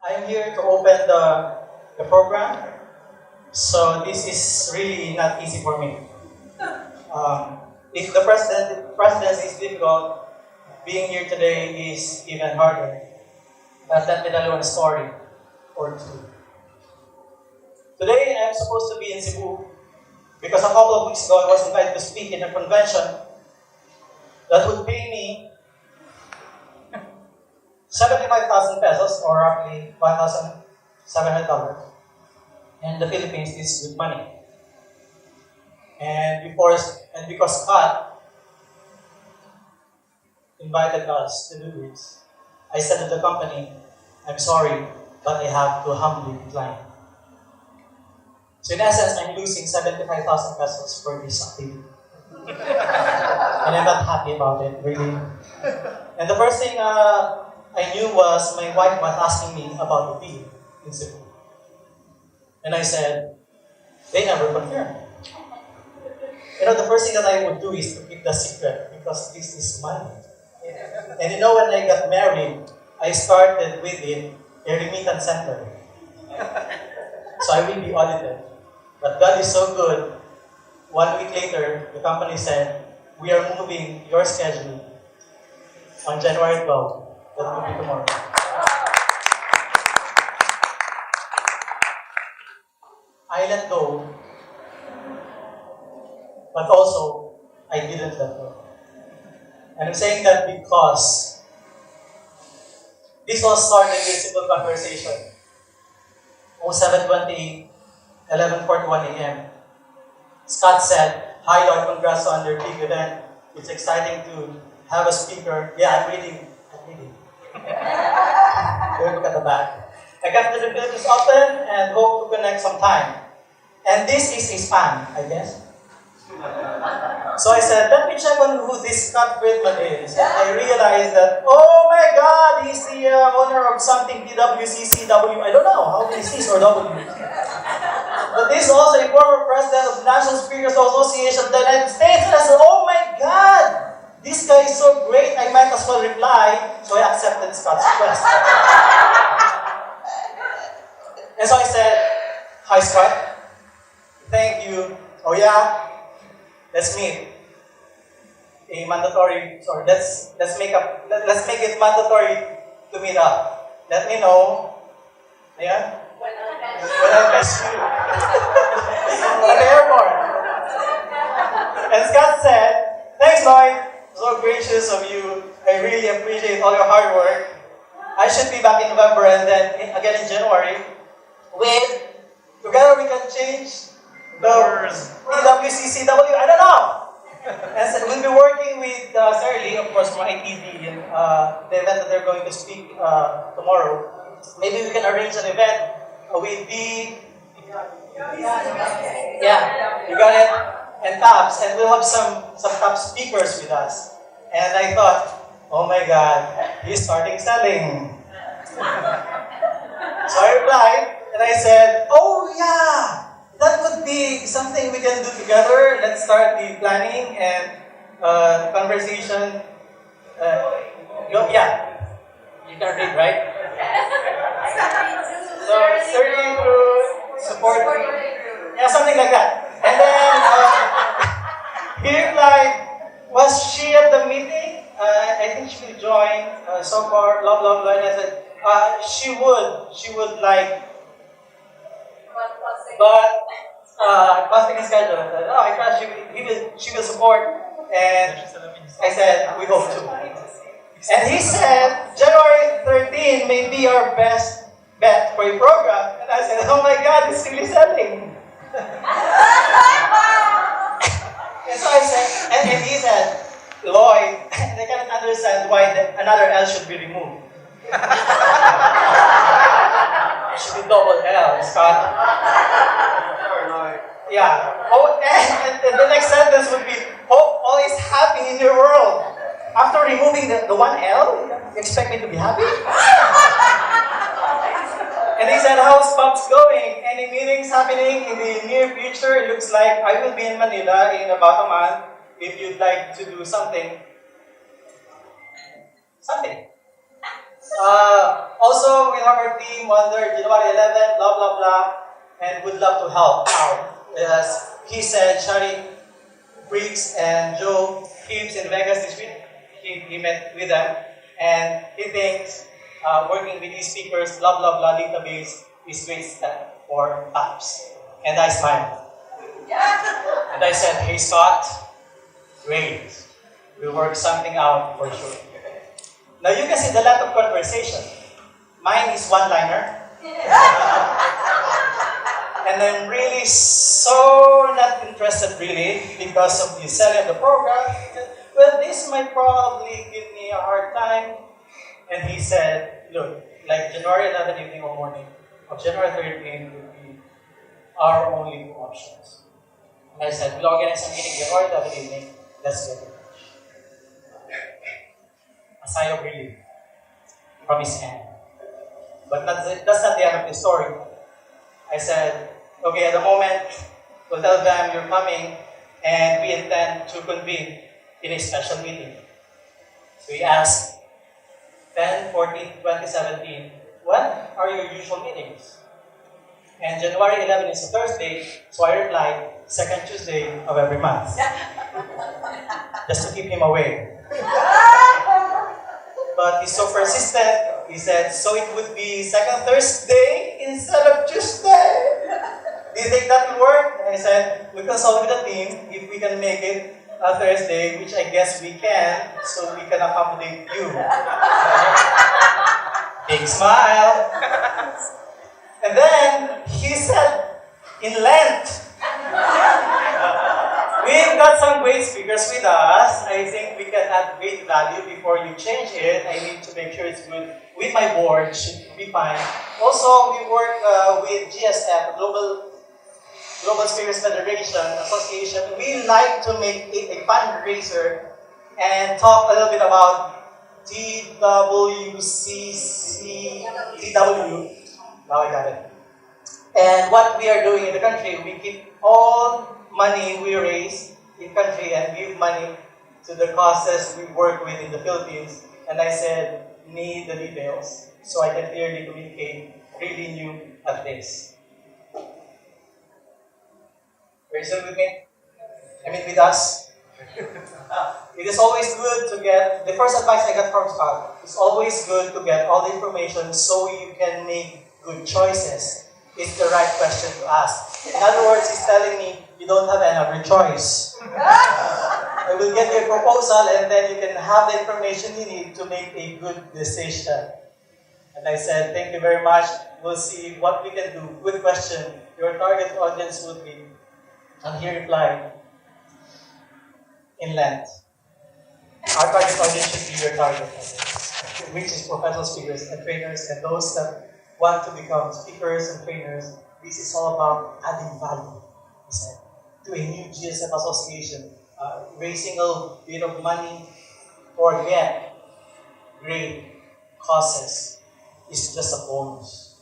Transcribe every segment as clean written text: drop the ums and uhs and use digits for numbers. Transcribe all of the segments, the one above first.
I'm here to open the program. So this is really not easy for me. If the presidency is difficult, being here today is even harder. But let me tell you a story or two. Today I'm supposed to be in Cebu because a couple of weeks ago I was invited to speak in a convention that would pay me 75,000 pesos or roughly $1,700. And the Philippines is good money. And because Scott invited us to do this, I said to the company, I'm sorry, but I have to humbly decline. So in essence, I'm losing 75,000 pesos for this activity. And I'm not happy about it, really. And the first thing I knew was my wife was asking me about the deal in Cebu. And I said, they never confirmed. The first thing that I would do is to keep the secret because this is money. And when I got married, I started with it a remittance center. So I will be audited. But God is so good. 1 week later, the company said, we are moving your schedule on January 12th. That will be tomorrow. I let go, but also I didn't let go. And I'm saying that because this all started with a simple conversation. 07:28, 11:41 a.m. Scott said, "Hi Lord, congrats on your big event. It's exciting to have a speaker." Yeah, I'm reading. Don't look at the back. I come to the Philippines often and hope to connect sometime. And this is a spam, I guess. So I said, let me check on who this Scott Friedman is. And I realized that, oh my God, he's the owner of something, PWCCW. I don't know how many C's or W's. But this is also a former president of the National Speakers Association of the United States. And I said, oh my God, this guy is so great, I might as well reply. So I accepted Scott's request. And so I said, hi Scott, thank you. Oh yeah, let's meet. Let's make it mandatory to meet up. Let me know. Yeah? When I miss you. At the airport. And Scott said, thanks Lloyd, so gracious of you. I really appreciate all your hard work. I should be back in November and then again in January. Together we can change the PWCCW, I don't know. And so we'll be working with Sarah Lee, of course, from ITV, and the event that they're going to speak tomorrow. Maybe we can arrange an event with the... Yeah, you got it? And TAPS, and we'll have some top speakers with us. And I thought, oh my God, he's starting selling. So I replied, and I said, oh yeah, that would be something we can do together. Let's start the planning and conversation. You can read, right? So, starting to support, yeah, something like that. And then he replied, was she at the meeting? I think she will join so far, blah, blah, blah. And I said, she would like, but costing a schedule. I said, I trust she will support. And I said, we hope to. And he said, January 13 may be our best bet for a program. And I said, oh my God, it's really selling. And so I said, and he said, Lloyd, I cannot understand why another L should be removed. It should be double L, Scott. Yeah. Oh, and the next sentence would be, hope all is happy in your world. After removing the one L, you expect me to be happy? And he said, how's Pops going? Any meetings happening in the near future? It looks like I will be in Manila in about a month if you'd like to do something. Also, we have our team under January 11, blah, blah, blah, and would love to help out. As he said, Shari Briggs and Joe Gibbs in Vegas this week, he met with them, and he thinks working with these speakers, blah, blah, blah, database is great step for apps. And I smiled. And I said, hey Scott, great. We'll work something out for sure. Now you can see the lot of conversation. Mine is one-liner. And I'm really so not interested really because of the selling of the program. Well, this might probably give me a hard time. And he said, look, like January 11 evening or morning of January 13 would be our only two options. I said, we'll organize a meeting January 11 evening, let's get it. A sigh of relief from his hand. But that's not the end of the story. I said, okay, at the moment, we'll tell them you're coming and we intend to convene in a special meeting. So he asked, 10/14/2017, when are your usual meetings? And January 11 is a Thursday, so I replied, second Tuesday of every month. Just to keep him away. But he's so persistent, he said, so it would be second Thursday instead of Tuesday. Do you think that will work? And I said, we consult with the team if we can make it a Thursday, which I guess we can, so we can accommodate you. Big smile. And then he said, in Lent, we've got some great speakers with us. I think we can add great value before you change it. I need to make sure it's good with my board. Should be fine. Also, we work with GSF, Global Speakers Federation Association. We like to make it a fundraiser and talk a little bit about TW. Now I got it. And what we are doing in the country, we keep all money we raise in country and give money to the causes we work with in the Philippines. And I said, need the details so I can clearly communicate really new at this. Are you still with me? I mean with us? It is always good to get, the first advice I got from Scott, it's always good to get all the information so you can make good choices. It's the right question to ask. In other words, he's telling me, you don't have another choice. I will get you a proposal and then you can have the information you need to make a good decision. And I said, thank you very much. We'll see what we can do. Good question. Your target audience would be, and he replied, in Lent. Our target audience should be your target audience, which is professional speakers and trainers and those that want to become speakers and trainers. This is all about adding value, he said, to a new GSF association, raising a bit of money for get great causes is just a bonus.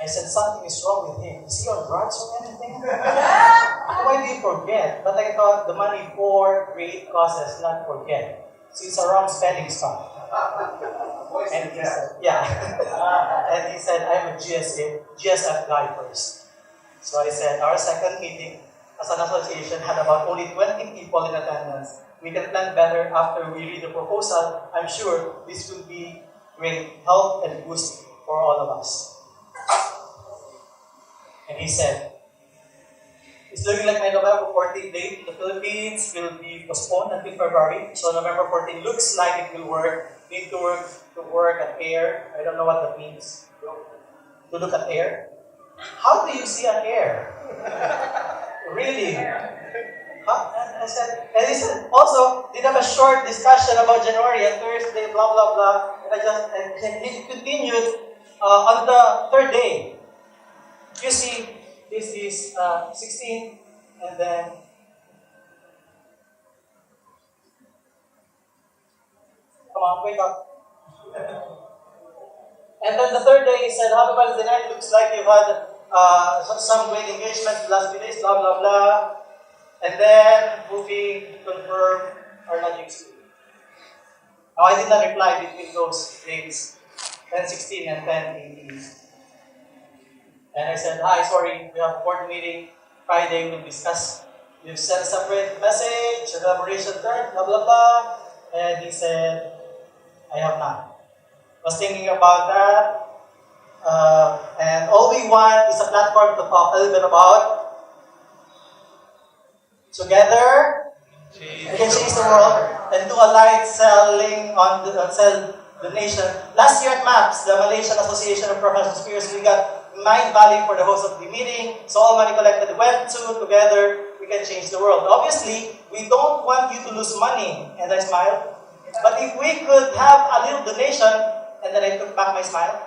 I said, something is wrong with him. Is he on drugs or anything? Why do you forget? But I thought the money for great causes, not forget. So it's a wrong spelling stuff. And he said, yeah. And he said, I'm a GSF guy first. So I said, our second meeting as an association had about only 20 people in attendance. We can plan better after we read the proposal. I'm sure this will be great help and boost for all of us. And he said, it's looking like my November 14th date in the Philippines will be postponed until February. So November 14th looks like it will work. Need to work at air. I don't know what that means. To look at air. How do you see an air? Really? Huh? And he said, also, did have a short discussion about January and Thursday, blah, blah, blah. And he continued on the third day. You see, this is 16, and then come on, wake up. And then the third day he said, happy Valentine's night, looks like you've had some great engagement the last few days, blah, blah, blah. And then moving to confirm our lodging school. Now I did not reply between those days. 10:16 and 10:18. And I said, hi, sorry, we have a board meeting. Friday, we'll discuss. You've sent a separate message, elaboration term, blah, blah, blah. And he said, I have not. Was thinking about that. And all we want is a platform to talk a little bit about. Together, we can change the world and do a light selling on the sell donation. Last year at MAPS, the Malaysian Association of Professional Speakers, we got mind value for the host of the meeting. So all money collected went to together. We can change the world. Obviously, we don't want you to lose money. And I smiled. But if we could have a little donation, and then I took back my smile,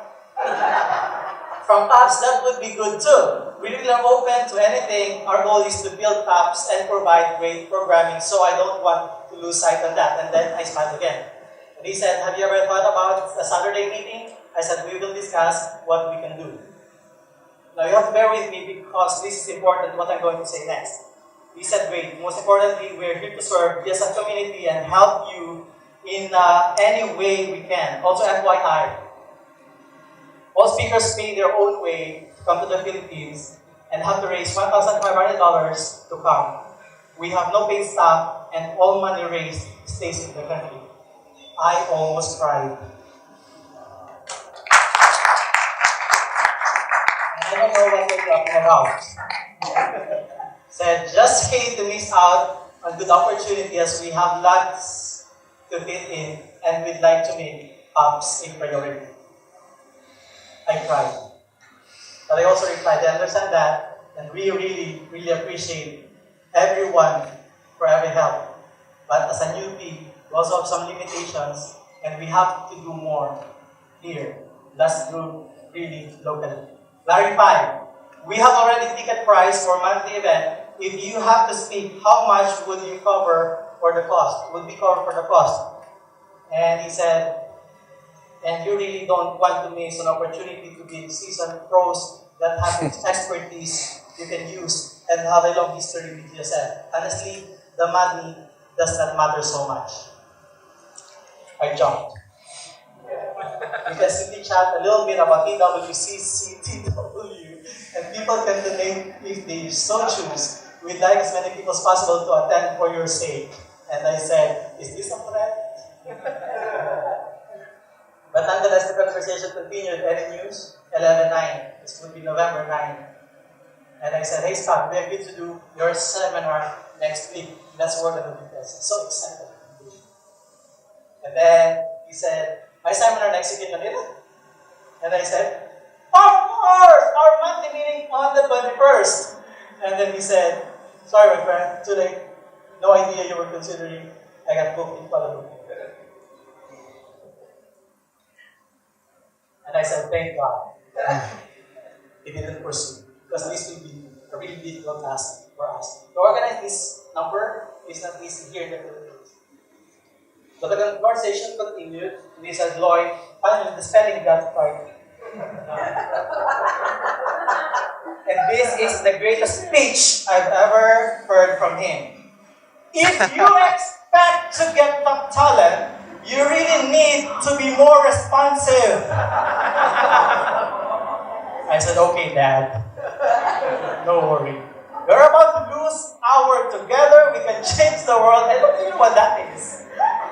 from PAPS, that would be good too. We really are open to anything. Our goal is to build PAPS and provide great programming. So I don't want to lose sight on that. And then I smiled again. And he said, have you ever thought about a Saturday meeting? I said, we will discuss what we can do. Now you have to bear with me because this is important, what I'm going to say next. He said, wait, most importantly, we're here to serve you as a community and help you in any way we can. Also FYI, all speakers pay their own way to come to the Philippines and have to raise $1,500 to come. We have no paid staff and all money raised stays in the country. I almost cried. I don't know what they're talking about. Said, just hate to miss out on good opportunity as we have lots to fit in and we'd like to make PAPS a priority. I cried. But I also replied, I understand that and we really, really appreciate everyone for every help. But as a newbie, we also have some limitations and we have to do more here. Let's do really locally. Clarify. We have already ticket price for monthly event. If you have to speak, how much would you cover for the cost? Would be covered for the cost? And he said, and you really don't want to miss an opportunity to be seasoned pros that have expertise you can use and have a long history with yourself. Honestly, the money does not matter so much. I jumped. We can simply chat a little bit about TWCC, TW, and people can donate if they so choose. We'd like as many people as possible to attend for your sake. And I said, is this a threat? But nonetheless, the conversation continued. Any news? 11/9. This would be November 9. And I said, hey Scott, we agreed to do your seminar next week. Let's work on the details. So excited. And then he said, my seminar next week in Manila? And I said, of course! Our monthly meeting on the 21st. And then he said, sorry my friend, too late. No idea you were considering. I got booked in Kuala Lumpur. And I said, thank God. He didn't pursue. Because this will be a really difficult task for us. To organize this number is not easy here in the Philippines. So the conversation continued. And he said, Lloyd, finally the spelling got right. And this is the greatest speech I've ever heard from him. If you expect to get top talent, you really need to be more responsive. I said, okay, Dad. No worry. We're about to lose our together. We can change the world. I don't even know what that is.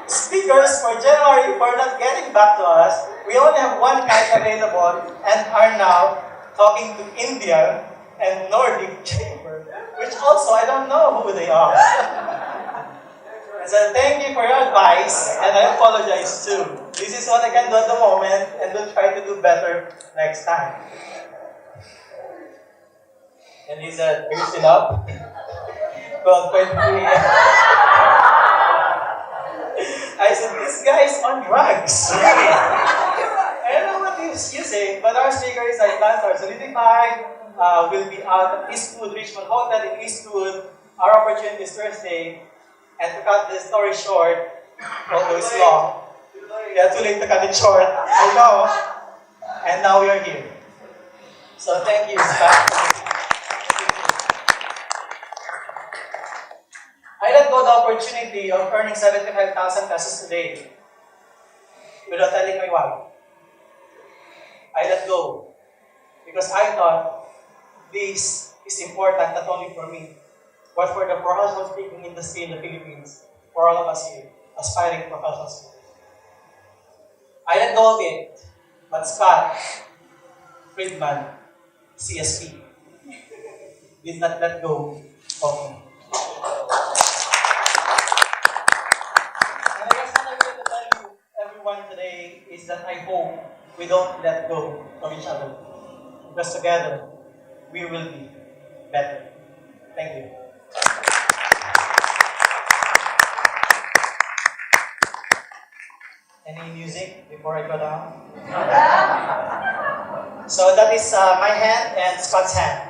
Speakers for January for not getting back to us. We only have one mic available and are now talking to Indian and Nordic Chamber, which also I don't know who they are. I said, thank you for your advice, and I apologize too. This is what I can do at the moment, and we'll try to do better next time. And he said, are you still up? 12:23 a.m. I said, this guy is on drugs. Really? I don't know what he's using, but our speakers are plans are solidified. We'll be out at Eastwood, Richmond Hotel in Eastwood. Our opportunity is Thursday. And to cut the story short, although it's long, yeah, too late to cut it short, I know. And now we are here. So thank you, Scott. I let go the opportunity of earning 75,000 pesos today without telling my wife. I let go because I thought this is important not only for me, but for the professional speaking industry in the Philippines, for all of us here, aspiring professionals. I let go of it, but Scott Friedman, CSP, did not let go of me. And I guess what I would like to tell you, everyone today, is that I hope we don't let go of each other. Because together, we will be better. Thank you. Any music before I go down? So that is my hand and Scott's hand.